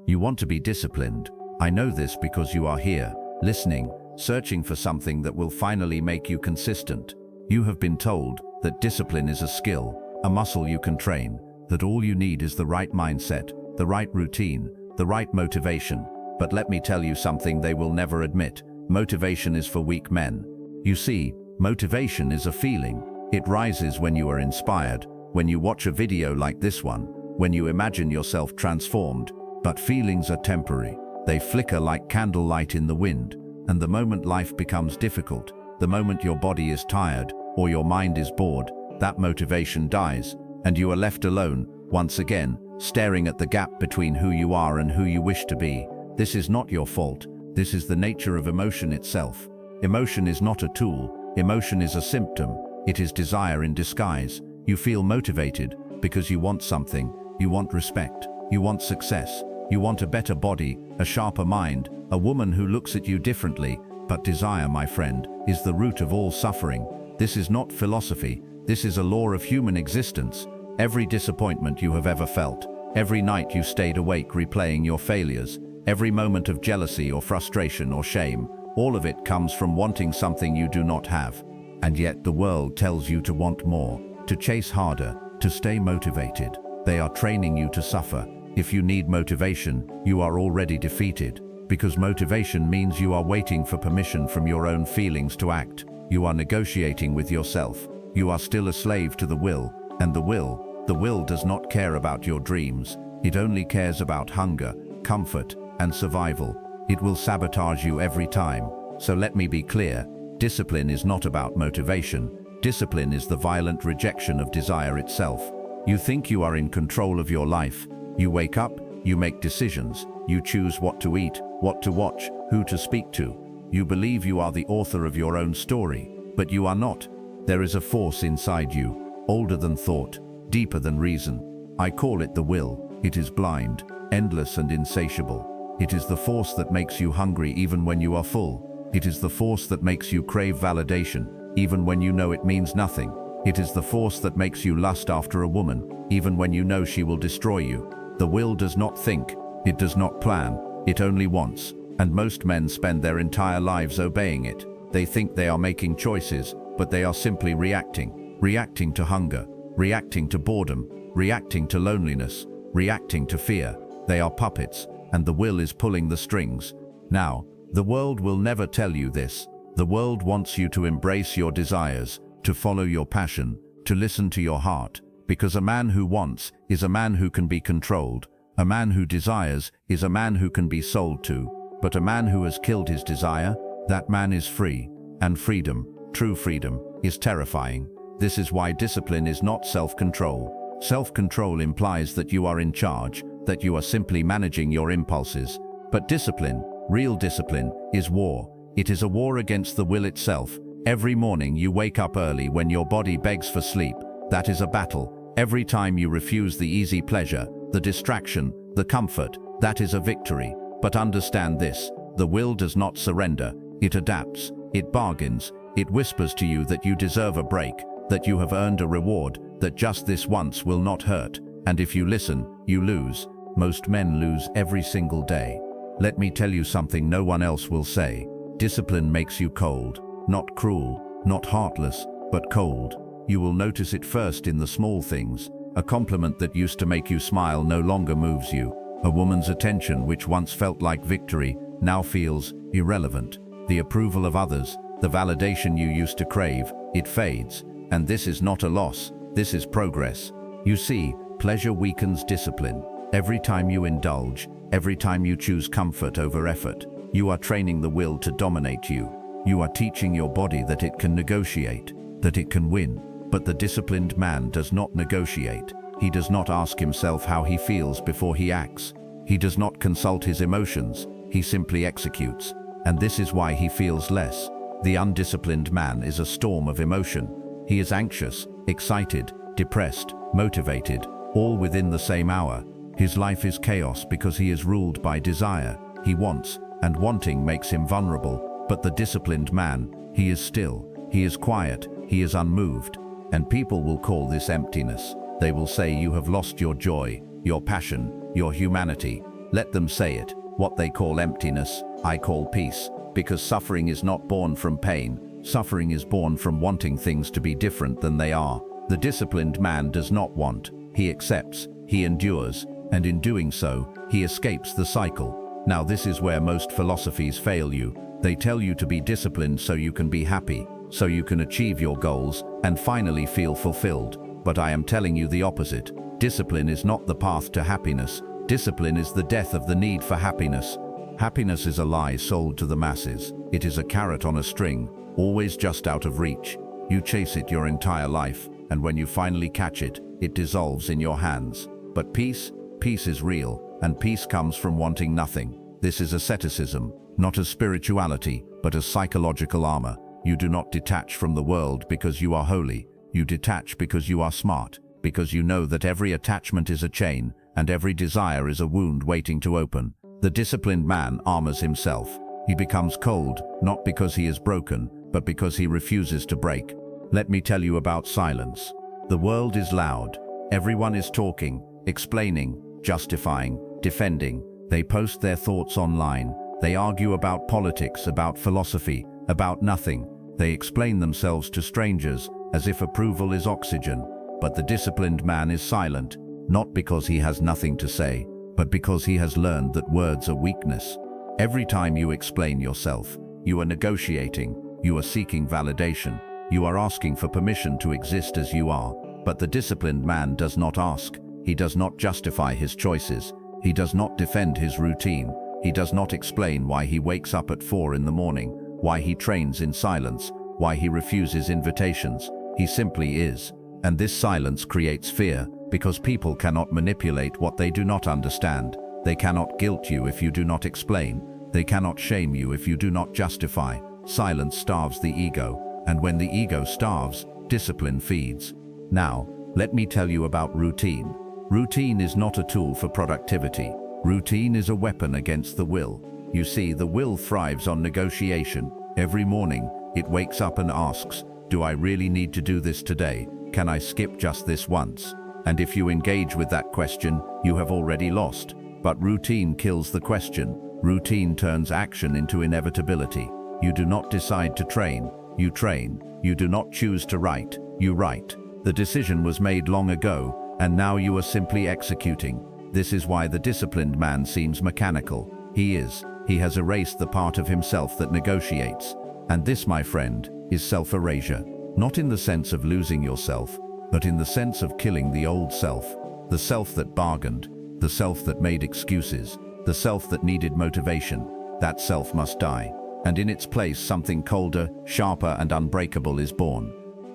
You want to be disciplined. I know this because you are here, listening, searching for something that will finally make you consistent. You have been told that discipline is a skill, a muscle you can train, that all you need is the right mindset, the right routine, the right motivation. But let me tell you something they will never admit. Motivation is for weak men. You see, motivation is a feeling. It rises when you are inspired, when you watch a video like this one, when you imagine yourself transformed. But feelings are temporary. They flicker like candlelight in the wind. And the moment life becomes difficult, the moment your body is tired or your mind is bored, that motivation dies, and you are left alone, once again, staring at the gap between who you are and who you wish to be. This is not your fault. This is the nature of emotion itself. Emotion is not a tool. Emotion is a symptom. It is desire in disguise. You feel motivated because you want something. You want respect. You want success. You want a better body, a sharper mind, a woman who looks at you differently. But desire, my friend, is the root of all suffering. This is not philosophy. This is a law of human existence. Every disappointment you have ever felt, every night you stayed awake replaying your failures, every moment of jealousy or frustration or shame, all of it comes from wanting something you do not have. And yet the world tells you to want more, to chase harder, to stay motivated. They are training you to suffer. If you need motivation, you are already defeated, because motivation means you are waiting for permission from your own feelings to act. You are negotiating with yourself. You are still a slave to the will, and the will does not care about your dreams. It only cares about hunger, comfort, and survival. It will sabotage you every time. So let me be clear, discipline is not about motivation. Discipline is the violent rejection of desire itself. You think you are in control of your life. You wake up, you make decisions, you choose what to eat, what to watch, who to speak to. You believe you are the author of your own story, but you are not. There is a force inside you, older than thought, deeper than reason. I call it the will. It is blind, endless and insatiable. It is the force that makes you hungry even when you are full. It is the force that makes you crave validation, even when you know it means nothing. It is the force that makes you lust after a woman, even when you know she will destroy you. The will does not think, it does not plan, it only wants. And most men spend their entire lives obeying it. They think they are making choices, but they are simply reacting to hunger, reacting to boredom, reacting to loneliness, reacting to fear. They are puppets, and the will is pulling the strings. Now, the world will never tell you this. The world wants you to embrace your desires, to follow your passion, to listen to your heart, because a man who wants is a man who can be controlled. A man who desires is a man who can be sold to. But a man who has killed his desire, that man is free. And freedom, true freedom, is terrifying. This is why discipline is not self-control. Self-control implies that you are in charge, that you are simply managing your impulses. But discipline, real discipline, is war. It is a war against the will itself. Every morning you wake up early when your body begs for sleep. That is a battle. Every time you refuse the easy pleasure, the distraction, the comfort, that is a victory. But understand this, the will does not surrender. It adapts, it bargains, it whispers to you that you deserve a break, that you have earned a reward, that just this once will not hurt. And if you listen, you lose. Most men lose every single day. Let me tell you something no one else will say. Discipline makes you cold, not cruel, not heartless, but cold. You will notice it first in the small things. A compliment that used to make you smile no longer moves you. A woman's attention, which once felt like victory, now feels irrelevant. The approval of others, the validation you used to crave, it fades. And this is not a loss, this is progress. You see, pleasure weakens discipline. Every time you indulge, every time you choose comfort over effort, you are training the will to dominate you. You are teaching your body that it can negotiate, that it can win. But the disciplined man does not negotiate. He does not ask himself how he feels before he acts. He does not consult his emotions. He simply executes. And this is why he feels less. The undisciplined man is a storm of emotion. He is anxious, excited, depressed, motivated, all within the same hour. His life is chaos because he is ruled by desire. He wants, and wanting makes him vulnerable. But the disciplined man, he is still, he is quiet, he is unmoved. And people will call this emptiness. They will say you have lost your joy, your passion, your humanity. Let them say it. What they call emptiness, I call peace, because suffering is not born from pain. Suffering is born from wanting things to be different than they are. The disciplined man does not want. He accepts, he endures, and in doing so, he escapes the cycle. Now this is where most philosophies fail you. They tell you to be disciplined so you can be happy, so you can achieve your goals and finally feel fulfilled. But I am telling you the opposite. Discipline is not the path to happiness. Discipline is the death of the need for happiness. Happiness is a lie sold to the masses. It is a carrot on a string, always just out of reach. You chase it your entire life, and when you finally catch it, it dissolves in your hands. But peace is real, and peace comes from wanting nothing. This is asceticism, not as spirituality, but as psychological armor. You do not detach from the world because you are holy. You detach because you are smart, because you know that every attachment is a chain, and every desire is a wound waiting to open. The disciplined man armors himself. He becomes cold, not because he is broken, but because he refuses to break. Let me tell you about silence. The world is loud. Everyone is talking, explaining, justifying, defending. They post their thoughts online. They argue about politics, about philosophy, about nothing. They explain themselves to strangers as if approval is oxygen. But the disciplined man is silent, not because he has nothing to say, but because he has learned that words are weakness. Every time you explain yourself, you are negotiating, you are seeking validation, you are asking for permission to exist as you are. But the disciplined man does not ask. He does not justify his choices. He does not defend his routine. He does not explain why he wakes up at 4 in the morning, why he trains in silence, why he refuses invitations. He simply is. And this silence creates fear, because people cannot manipulate what they do not understand. They cannot guilt you if you do not explain. They cannot shame you if you do not justify. Silence starves the ego, and when the ego starves, discipline feeds. Now, let me tell you about routine. Routine is not a tool for productivity. Routine is a weapon against the will. You see, the will thrives on negotiation. Every morning, it wakes up and asks, do I really need to do this today? Can I skip just this once? And if you engage with that question, you have already lost. But routine kills the question. Routine turns action into inevitability. You do not decide to train, you train. You do not choose to write, you write. The decision was made long ago, and now you are simply executing. This is why the disciplined man seems mechanical. He has erased the part of himself that negotiates. And this, my friend, is self-erasure. Not in the sense of losing yourself, but in the sense of killing the old self. The self that bargained, the self that made excuses, the self that needed motivation. That self must die. And in its place, something colder, sharper, and unbreakable is born.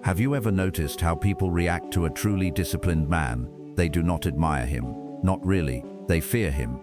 Have you ever noticed how people react to a truly disciplined man? They do not admire him. Not really. They fear him.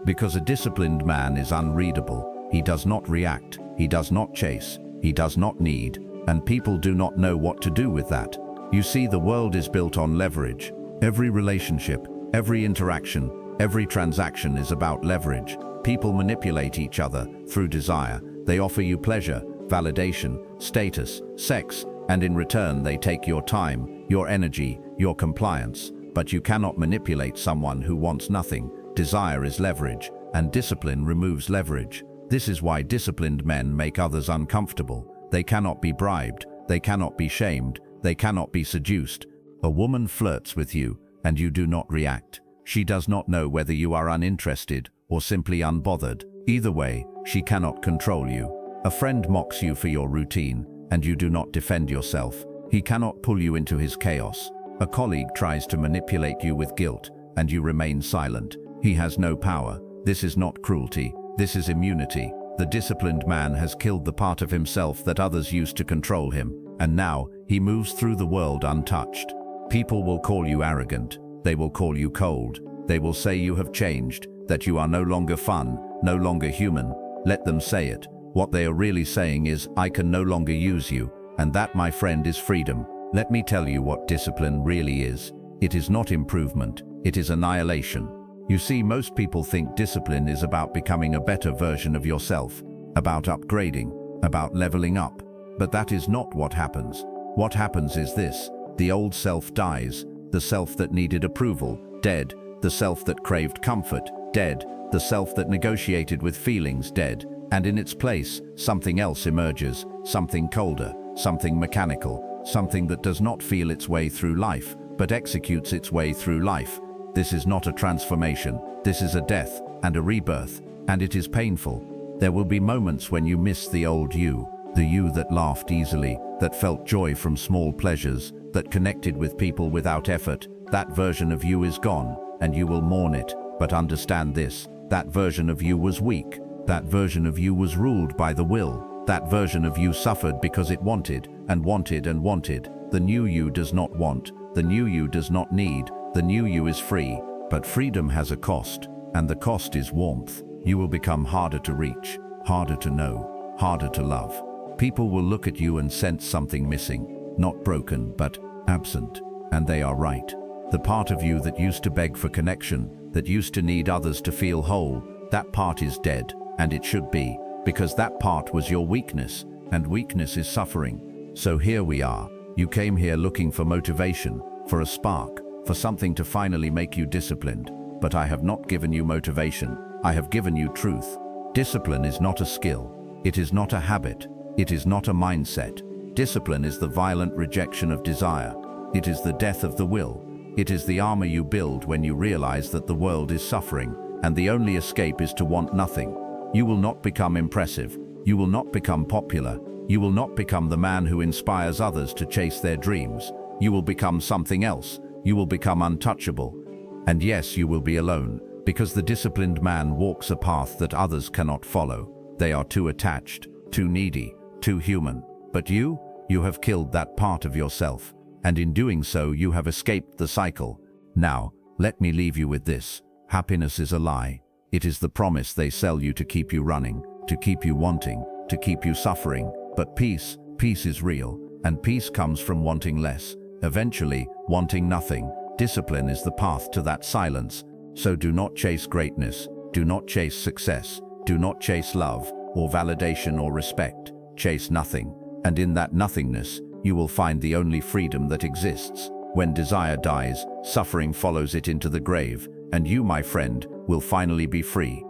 Because a disciplined man is unreadable. He does not react. He does not chase. He does not need. And people do not know what to do with that. You see, the world is built on leverage. Every relationship, every interaction, every transaction is about leverage. People manipulate each other through desire. They offer you pleasure, validation, status, sex, and in return they take your time, your energy, your compliance. But you cannot manipulate someone who wants nothing. Desire is leverage, and discipline removes leverage. This is why disciplined men make others uncomfortable. They cannot be bribed, they cannot be shamed, they cannot be seduced. A woman flirts with you, and you do not react. She does not know whether you are uninterested or simply unbothered. Either way, she cannot control you. A friend mocks you for your routine, and you do not defend yourself. He cannot pull you into his chaos. A colleague tries to manipulate you with guilt, and you remain silent. He has no power. This is not cruelty. This is immunity. The disciplined man has killed the part of himself that others used to control him, and now he moves through the world untouched. People will call you arrogant. They will call you cold. They will say you have changed, that you are no longer fun, no longer human. Let them say it. What they are really saying is, I can no longer use you, and that, my friend, is freedom. Let me tell you what discipline really is. It is not improvement. It is annihilation. You see, most people think discipline is about becoming a better version of yourself, about upgrading, about leveling up. But that is not what happens. What happens is this: the old self dies, the self that needed approval, dead, the self that craved comfort, dead, the self that negotiated with feelings dead, and in its place, something else emerges, something colder, something mechanical, something that does not feel its way through life, but executes its way through life. This is not a transformation, this is a death and a rebirth, and it is painful. There will be moments when you miss the old you, the you that laughed easily, that felt joy from small pleasures, that connected with people without effort. That version of you is gone, and you will mourn it. But understand this, that version of you was weak. That version of you was ruled by the will. That version of you suffered because it wanted, and wanted, and wanted. The new you does not want. The new you does not need. The new you is free. But freedom has a cost, and the cost is warmth. You will become harder to reach, harder to know, harder to love. People will look at you and sense something missing, not broken, but absent. And they are right. The part of you that used to beg for connection, that used to need others to feel whole, that part is dead, and it should be, because that part was your weakness, and weakness is suffering. So here we are. You came here looking for motivation, for a spark, for something to finally make you disciplined. But I have not given you motivation. I have given you truth. Discipline is not a skill. It is not a habit. It is not a mindset. Discipline is the violent rejection of desire. It is the death of the will. It is the armor you build when you realize that the world is suffering, and the only escape is to want nothing. You will not become impressive. You will not become popular. You will not become the man who inspires others to chase their dreams. You will become something else. You will become untouchable. And yes, you will be alone, because the disciplined man walks a path that others cannot follow. They are too attached, too needy, too human. But you have killed that part of yourself, and in doing so you have escaped the cycle. Now, let me leave you with this. Happiness is a lie. It is the promise they sell you to keep you running, to keep you wanting, to keep you suffering. But peace is real, and peace comes from wanting less, eventually wanting nothing. Discipline is the path to that silence. So do not chase greatness, do not chase success, do not chase love, or validation or respect. Chase nothing, and in that nothingness, you will find the only freedom that exists. When desire dies, suffering follows it into the grave, and you, my friend, will finally be free.